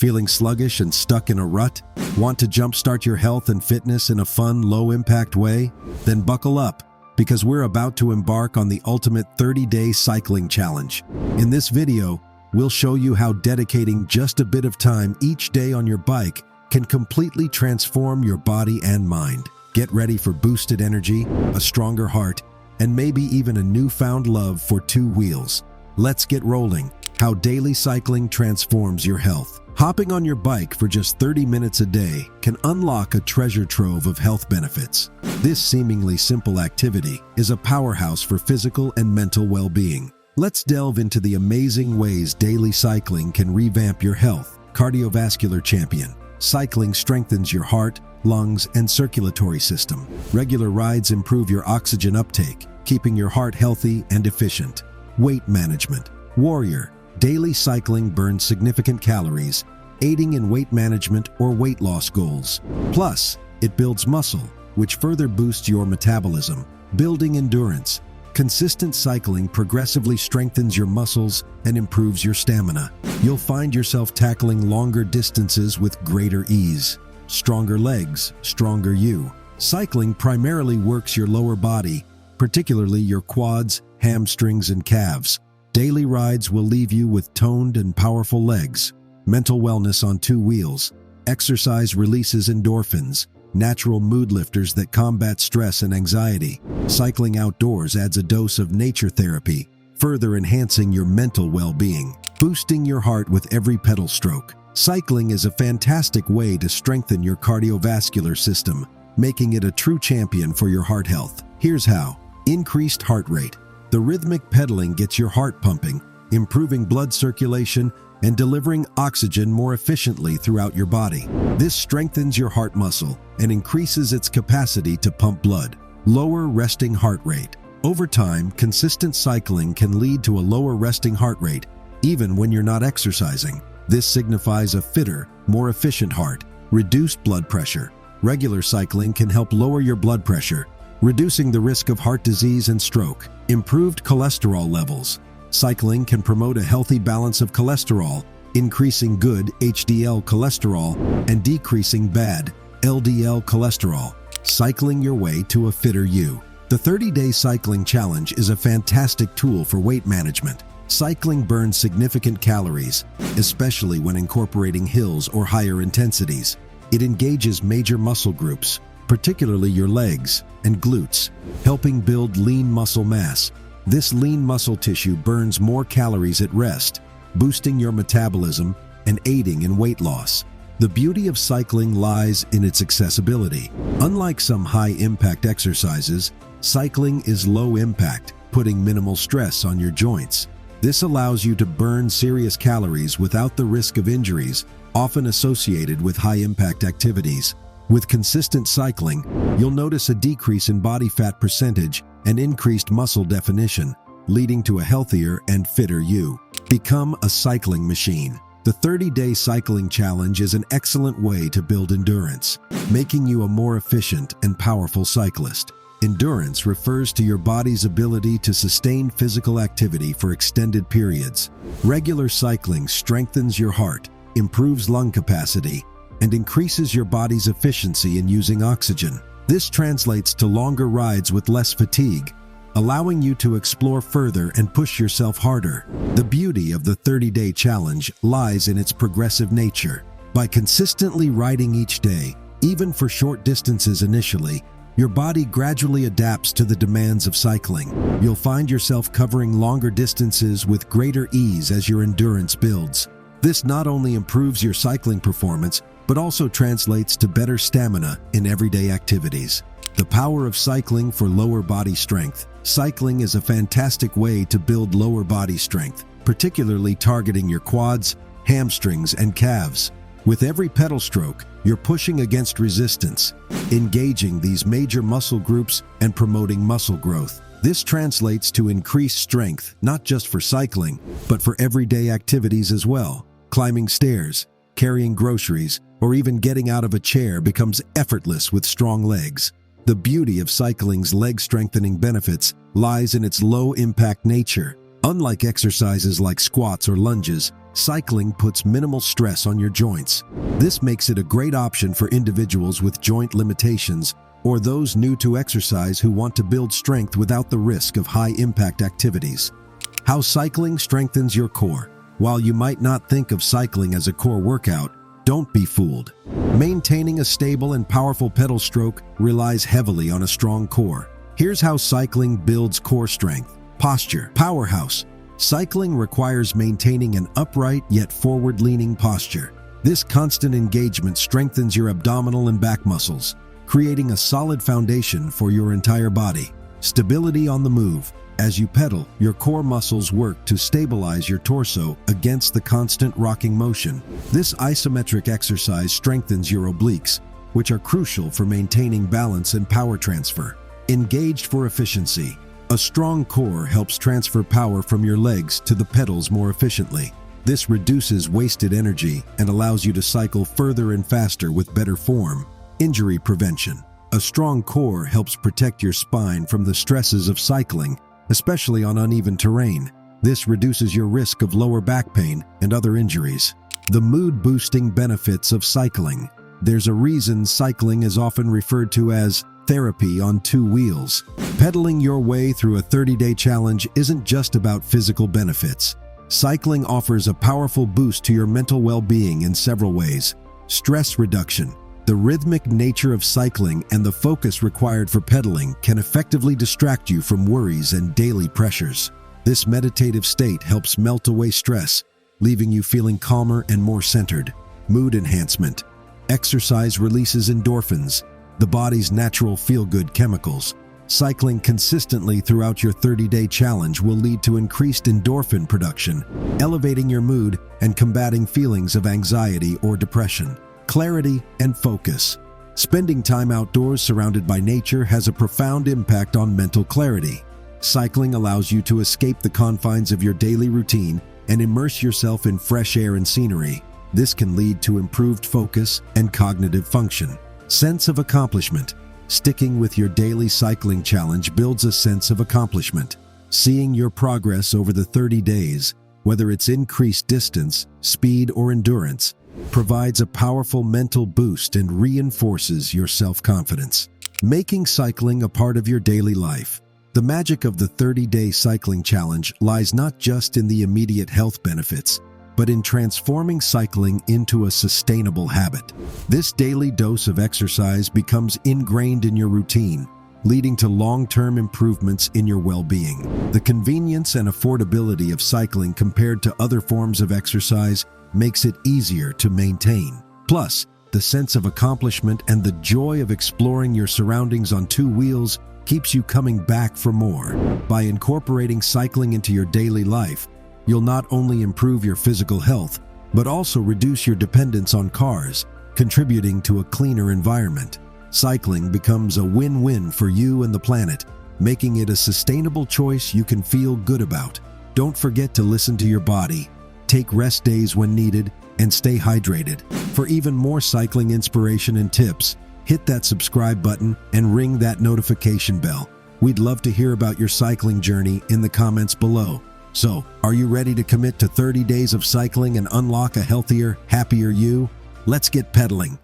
Feeling sluggish and stuck in a rut? Want to jumpstart your health and fitness in a fun, low-impact way? Then buckle up, because we're about to embark on the ultimate 30-day cycling challenge. In this video, we'll show you how dedicating just a bit of time each day on your bike can completely transform your body and mind. Get ready for boosted energy, a stronger heart, and maybe even a newfound love for two wheels. Let's get rolling. How daily cycling transforms your health. Hopping on your bike for just 30 minutes a day can unlock a treasure trove of health benefits. This seemingly simple activity is a powerhouse for physical and mental well-being. Let's delve into the amazing ways daily cycling can revamp your health. Cardiovascular champion. Cycling strengthens your heart, lungs, and circulatory system. Regular rides improve your oxygen uptake, keeping your heart healthy and efficient. Weight management. Warrior. Daily cycling burns significant calories, aiding in weight management or weight loss goals. Plus, it builds muscle, which further boosts your metabolism. Building endurance. Consistent cycling progressively strengthens your muscles and improves your stamina. You'll find yourself tackling longer distances with greater ease. Stronger legs, stronger you. Cycling primarily works your lower body, particularly your quads, hamstrings, and calves. Daily rides will leave you with toned and powerful legs. Mental wellness on two wheels. Exercise releases endorphins, natural mood lifters that combat stress and anxiety. Cycling outdoors adds a dose of nature therapy, further enhancing your mental well-being. Boosting your heart with every pedal stroke. Cycling is a fantastic way to strengthen your cardiovascular system, making it a true champion for your heart health. Here's how. Increased heart rate. The rhythmic pedaling gets your heart pumping, improving blood circulation and delivering oxygen more efficiently throughout your body. This strengthens your heart muscle and increases its capacity to pump blood. Lower resting heart rate. Over time, consistent cycling can lead to a lower resting heart rate, even when you're not exercising. This signifies a fitter, more efficient heart. Reduced blood pressure. Regular cycling can help lower your blood pressure, reducing the risk of heart disease and stroke. Improved cholesterol levels. Cycling can promote a healthy balance of cholesterol, increasing good HDL cholesterol and decreasing bad LDL cholesterol. Cycling your way to a fitter you. The 30-day cycling challenge is a fantastic tool for weight management. Cycling burns significant calories, especially when incorporating hills or higher intensities. It engages major muscle groups, particularly your legs and glutes, helping build lean muscle mass. This lean muscle tissue burns more calories at rest, boosting your metabolism and aiding in weight loss. The beauty of cycling lies in its accessibility. Unlike some high-impact exercises, cycling is low impact, putting minimal stress on your joints. This allows you to burn serious calories without the risk of injuries, often associated with high-impact activities. With consistent cycling, you'll notice a decrease in body fat percentage and increased muscle definition, leading to a healthier and fitter you. Become a cycling machine. The 30-day cycling challenge is an excellent way to build endurance, making you a more efficient and powerful cyclist. Endurance refers to your body's ability to sustain physical activity for extended periods. Regular cycling strengthens your heart, improves lung capacity, and increases your body's efficiency in using oxygen. This translates to longer rides with less fatigue, allowing you to explore further and push yourself harder. The beauty of the 30-day challenge lies in its progressive nature. By consistently riding each day, even for short distances initially, your body gradually adapts to the demands of cycling. You'll find yourself covering longer distances with greater ease as your endurance builds. This not only improves your cycling performance, but also translates to better stamina in everyday activities. The power of cycling for lower body strength. Cycling is a fantastic way to build lower body strength, particularly targeting your quads, hamstrings, and calves. With every pedal stroke, you're pushing against resistance, engaging these major muscle groups and promoting muscle growth. This translates to increased strength, not just for cycling, but for everyday activities as well. Climbing stairs, carrying groceries, or even getting out of a chair becomes effortless with strong legs. The beauty of cycling's leg-strengthening benefits lies in its low-impact nature. Unlike exercises like squats or lunges, Cycling puts minimal stress on your joints. This makes it a great option for individuals with joint limitations or those new to exercise who want to build strength without the risk of high-impact activities. How cycling strengthens your core. While you might not think of cycling as a core workout, don't be fooled. Maintaining a stable and powerful pedal stroke relies heavily on a strong core. Here's how cycling builds core strength. Posture. Powerhouse. Cycling requires maintaining an upright yet forward-leaning posture. This constant engagement strengthens your abdominal and back muscles, creating a solid foundation for your entire body. Stability on the move. As you pedal, your core muscles work to stabilize your torso against the constant rocking motion. This isometric exercise strengthens your obliques, which are crucial for maintaining balance and power transfer. Engaged for efficiency. A strong core helps transfer power from your legs to the pedals more efficiently. This reduces wasted energy and allows you to cycle further and faster with better form. Injury prevention. A strong core helps protect your spine from the stresses of cycling, especially on uneven terrain. This reduces your risk of lower back pain and other injuries. The mood-boosting benefits of cycling. There's a reason cycling is often referred to as therapy on two wheels. Pedaling your way through a 30-day challenge isn't just about physical benefits. Cycling offers a powerful boost to your mental well-being in several ways. Stress reduction. The rhythmic nature of cycling and the focus required for pedaling can effectively distract you from worries and daily pressures. This meditative state helps melt away stress, leaving you feeling calmer and more centered. Mood enhancement. Exercise releases endorphins, the body's natural feel-good chemicals. Cycling consistently throughout your 30-day challenge will lead to increased endorphin production, elevating your mood and combating feelings of anxiety or depression. Clarity and focus. Spending time outdoors surrounded by nature has a profound impact on mental clarity. Cycling allows you to escape the confines of your daily routine and immerse yourself in fresh air and scenery. This can lead to improved focus and cognitive function. Sense of accomplishment. Sticking with your daily cycling challenge builds a sense of accomplishment. Seeing your progress over the 30 days, whether it's increased distance, speed, or endurance, provides a powerful mental boost and reinforces your self-confidence. Making cycling a part of your daily life. The magic of the 30-day cycling challenge lies not just in the immediate health benefits, but in transforming cycling into a sustainable habit. This daily dose of exercise becomes ingrained in your routine, leading to long-term improvements in your well-being. The convenience and affordability of cycling compared to other forms of exercise makes it easier to maintain. Plus, the sense of accomplishment and the joy of exploring your surroundings on two wheels keeps you coming back for more. By incorporating cycling into your daily life, you'll not only improve your physical health, but also reduce your dependence on cars, contributing to a cleaner environment. Cycling becomes a win-win for you and the planet, making it a sustainable choice you can feel good about. Don't forget to listen to your body, take rest days when needed, and stay hydrated. For even more cycling inspiration and tips, hit that subscribe button and ring that notification bell. We'd love to hear about your cycling journey in the comments below. So, are you ready to commit to 30 days of cycling and unlock a healthier, happier you? Let's get pedaling.